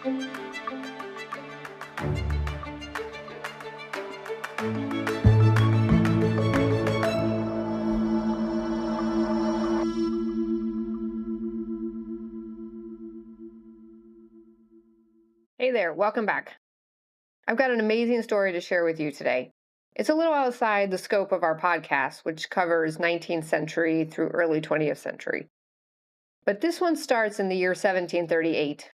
Hey there, welcome back. I've got an amazing story to share with you today. It's a little outside the scope of our podcast, which covers 19th century through early 20th century. But this one starts in the year 1738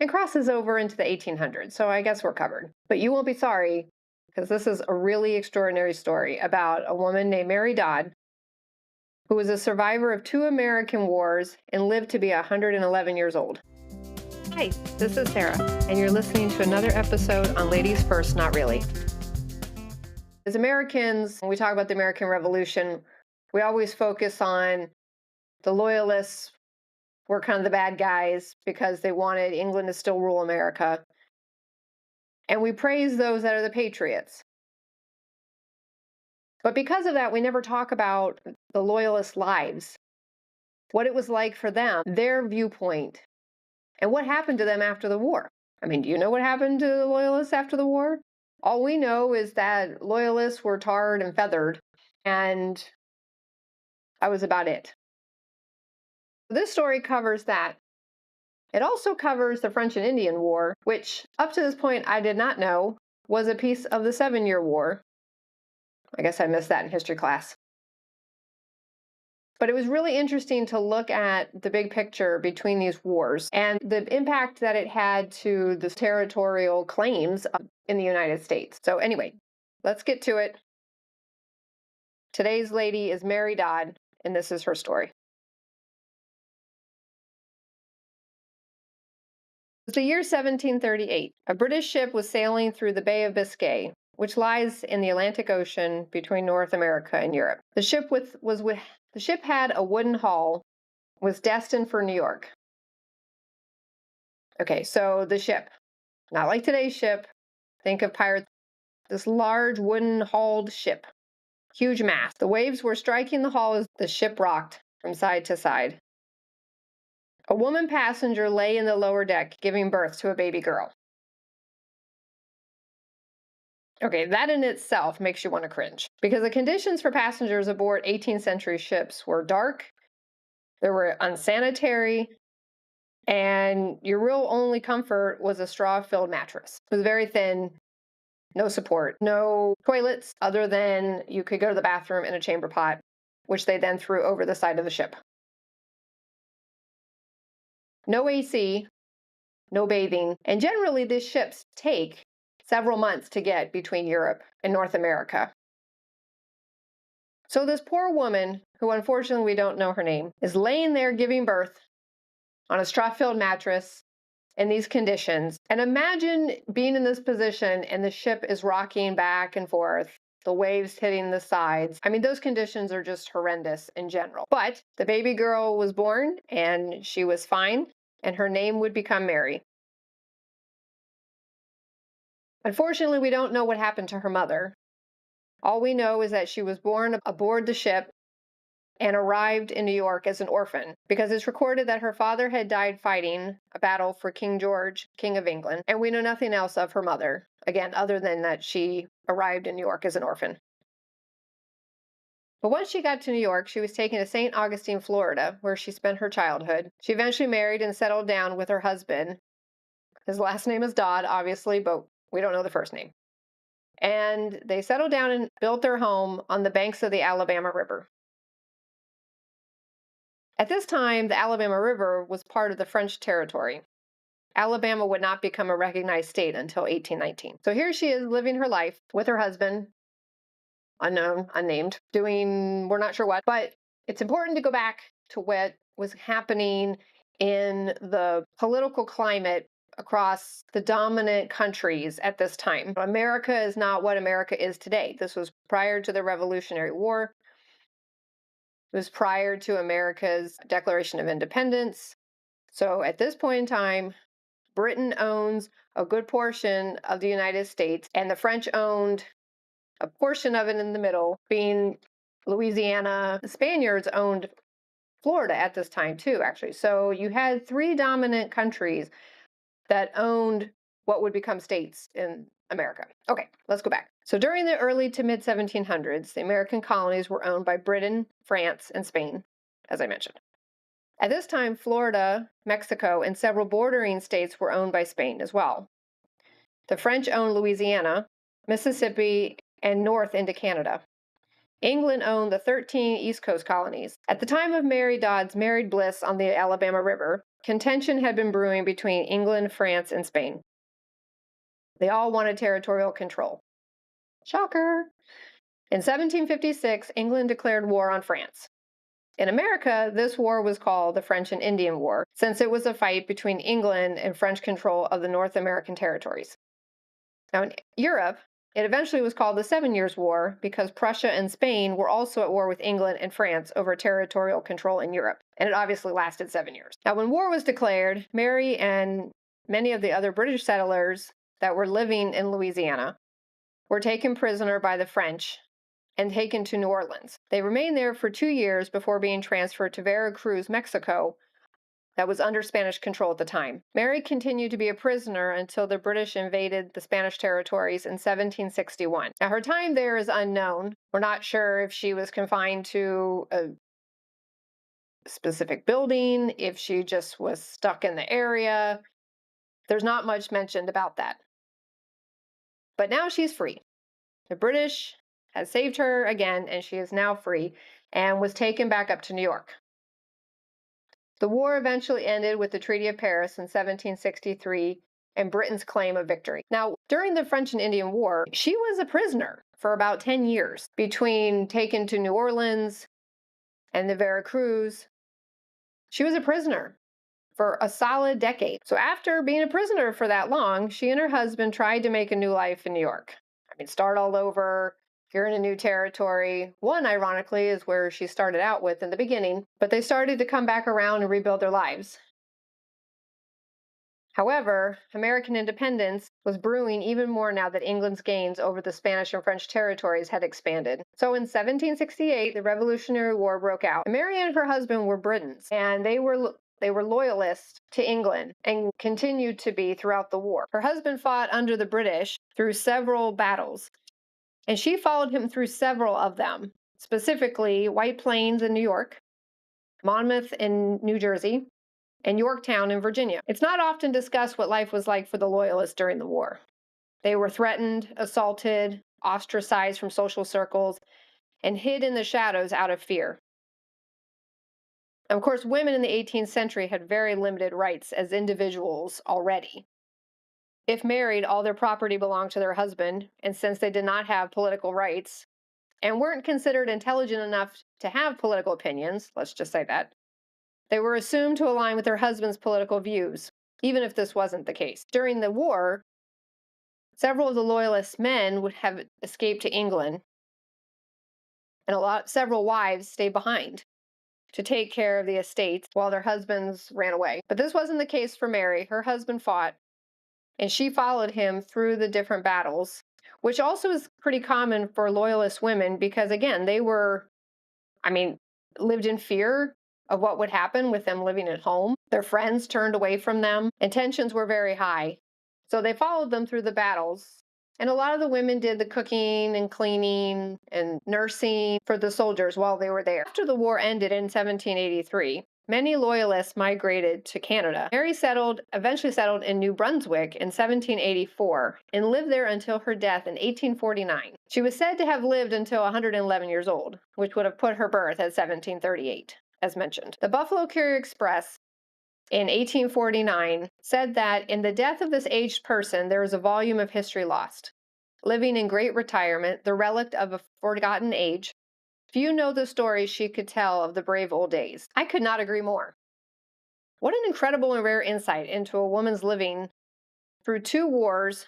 and crosses over into the 1800s, so I guess we're covered. But you won't be sorry, because this is a really extraordinary story about a woman named Mary Dodd, who was a survivor of two American wars and lived to be 111 years old. Hi, this is Sarah, and you're listening to another episode on Ladies First, Not Really. As Americans, when we talk about the American Revolution, we always focus on the Loyalists were kind of the bad guys because they wanted England to still rule America. And we praise those that are the patriots. But because of that, we never talk about the Loyalist lives, what it was like for them, their viewpoint, and what happened to them after the war. I mean, do you know what happened to the Loyalists after the war? All we know is that Loyalists were tarred and feathered, and that was about it. This story covers that. It also covers the French and Indian War, which up to this point I did not know was a piece of the 7-Year War. I guess I missed that in history class. But it was really interesting to look at the big picture between these wars and the impact that it had to the territorial claims in the United States. So anyway, let's get to it. Today's lady is Mary Dodd, and this is her story. It was the year 1738. A British ship was sailing through the Bay of Biscay, which lies in the Atlantic Ocean between North America and Europe. The ship had a wooden hull, was destined for New York. Okay, so the ship, not like today's ship. Think of pirates. This large wooden hulled ship, huge mast. The waves were striking the hull as the ship rocked from side to side. A woman passenger lay in the lower deck giving birth to a baby girl. Okay, that in itself makes you want to cringe, because the conditions for passengers aboard 18th century ships were dark, they were unsanitary, and your real only comfort was a straw-filled mattress. It was very thin, no support, no toilets other than you could go to the bathroom in a chamber pot, which they then threw over the side of the ship. No AC, no bathing, and generally these ships take several months to get between Europe and North America. So this poor woman, who unfortunately we don't know her name, is laying there giving birth on a straw-filled mattress in these conditions. And imagine being in this position and the ship is rocking back and forth, the waves hitting the sides. I mean, those conditions are just horrendous in general. But the baby girl was born and she was fine, and her name would become Mary. Unfortunately, we don't know what happened to her mother. All we know is that she was born aboard the ship and arrived in New York as an orphan, because it's recorded that her father had died fighting a battle for King George, King of England, and we know nothing else of her mother, again, other than that she arrived in New York as an orphan. But once she got to New York, she was taken to St. Augustine, Florida, where she spent her childhood. She eventually married and settled down with her husband. His last name is Dodd, obviously, but we don't know the first name. And they settled down and built their home on the banks of the Alabama River. At this time, the Alabama River was part of the French territory. Alabama would not become a recognized state until 1819. So here she is living her life with her husband, unknown, unnamed, doing we're not sure what. But it's important to go back to what was happening in the political climate across the dominant countries at this time. America is not what America is today. This was prior to the Revolutionary War. It was prior to America's Declaration of Independence. So at this point in time, Britain owns a good portion of the United States, and the French owned a portion of it in the middle, being Louisiana. The Spaniards owned Florida at this time too, actually. So you had three dominant countries that owned what would become states in America. Okay, let's go back. So during the early to mid 1700s, the American colonies were owned by Britain, France, and Spain, as I mentioned. At this time, Florida, Mexico, and several bordering states were owned by Spain as well. The French owned Louisiana, Mississippi, and north into Canada. England owned the 13 East Coast colonies. At the time of Mary Dodd's married bliss on the Alabama River, contention had been brewing between England, France, and Spain. They all wanted territorial control. Shocker! In 1756, England declared war on France. In America, this war was called the French and Indian War, since it was a fight between England and French control of the North American territories. Now, in Europe, it eventually was called the 7 Years' War because Prussia and Spain were also at war with England and France over territorial control in Europe, and it obviously lasted 7 years. Now, when war was declared, Mary and many of the other British settlers that were living in Louisiana were taken prisoner by the French and taken to New Orleans. They remained there for 2 years before being transferred to Veracruz, Mexico, that was under Spanish control at the time. Mary continued to be a prisoner until the British invaded the Spanish territories in 1761. Now, her time there is unknown. We're not sure if she was confined to a specific building, if she just was stuck in the area. There's not much mentioned about that. But now she's free. The British had saved her again, and she is now free and was taken back up to New York. The war eventually ended with the Treaty of Paris in 1763 and Britain's claim of victory. Now, during the French and Indian War, she was a prisoner for about 10 years between taken to New Orleans and the Veracruz. She was a prisoner for a solid decade. So after being a prisoner for that long, she and her husband tried to make a new life in New York. Start all over. You're in a new territory. One, ironically, is where she started out with in the beginning, but they started to come back around and rebuild their lives. However, American independence was brewing even more now that England's gains over the Spanish and French territories had expanded. So in 1768, the Revolutionary War broke out. Mary and her husband were Britons, and they were loyalists to England and continued to be throughout the war. Her husband fought under the British through several battles, and she followed him through several of them, specifically White Plains in New York, Monmouth in New Jersey, and Yorktown in Virginia. It's not often discussed what life was like for the Loyalists during the war. They were threatened, assaulted, ostracized from social circles, and hid in the shadows out of fear. Of course, women in the 18th century had very limited rights as individuals already. If married, all their property belonged to their husband, and since they did not have political rights and weren't considered intelligent enough to have political opinions, let's just say that, they were assumed to align with their husband's political views, even if this wasn't the case. During the war, several of the Loyalist men would have escaped to England, and several wives stayed behind to take care of the estates while their husbands ran away. But this wasn't the case for Mary. Her husband fought, and she followed him through the different battles, which also is pretty common for Loyalist women because, again, they lived in fear of what would happen with them living at home. Their friends turned away from them, and tensions were very high. So they followed them through the battles. And a lot of the women did the cooking and cleaning and nursing for the soldiers while they were there. After the war ended in 1783, many Loyalists migrated to Canada. Mary eventually settled in New Brunswick in 1784 and lived there until her death in 1849. She was said to have lived until 111 years old, which would have put her birth at 1738, as mentioned. The Buffalo Courier Express in 1849 said that in the death of this aged person, there is a volume of history lost. Living in great retirement, the relic of a forgotten age, few know the stories she could tell of the brave old days. I could not agree more. What an incredible and rare insight into a woman's living through 2 wars,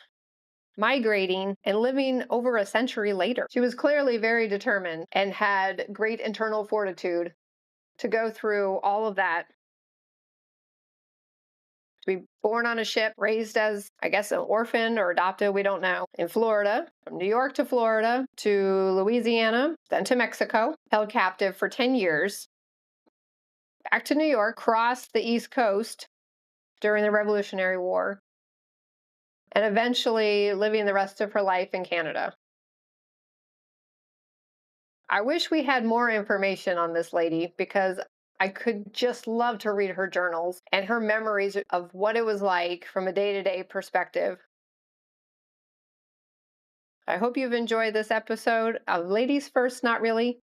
migrating, and living over a century later. She was clearly very determined and had great internal fortitude to go through all of that. To be born on a ship, raised as, an orphan or adopted, we don't know, in Florida, from New York to Florida to Louisiana, then to Mexico, held captive for 10 years, back to New York, crossed the East Coast during the Revolutionary War, and eventually living the rest of her life in Canada. I wish we had more information on this lady because I could just love to read her journals and her memories of what it was like from a day to day perspective. I hope you've enjoyed this episode of Ladies First, Not Really.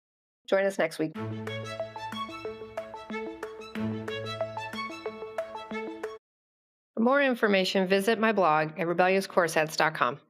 Join us next week. For more information, visit my blog at rebelliouscorsets.com.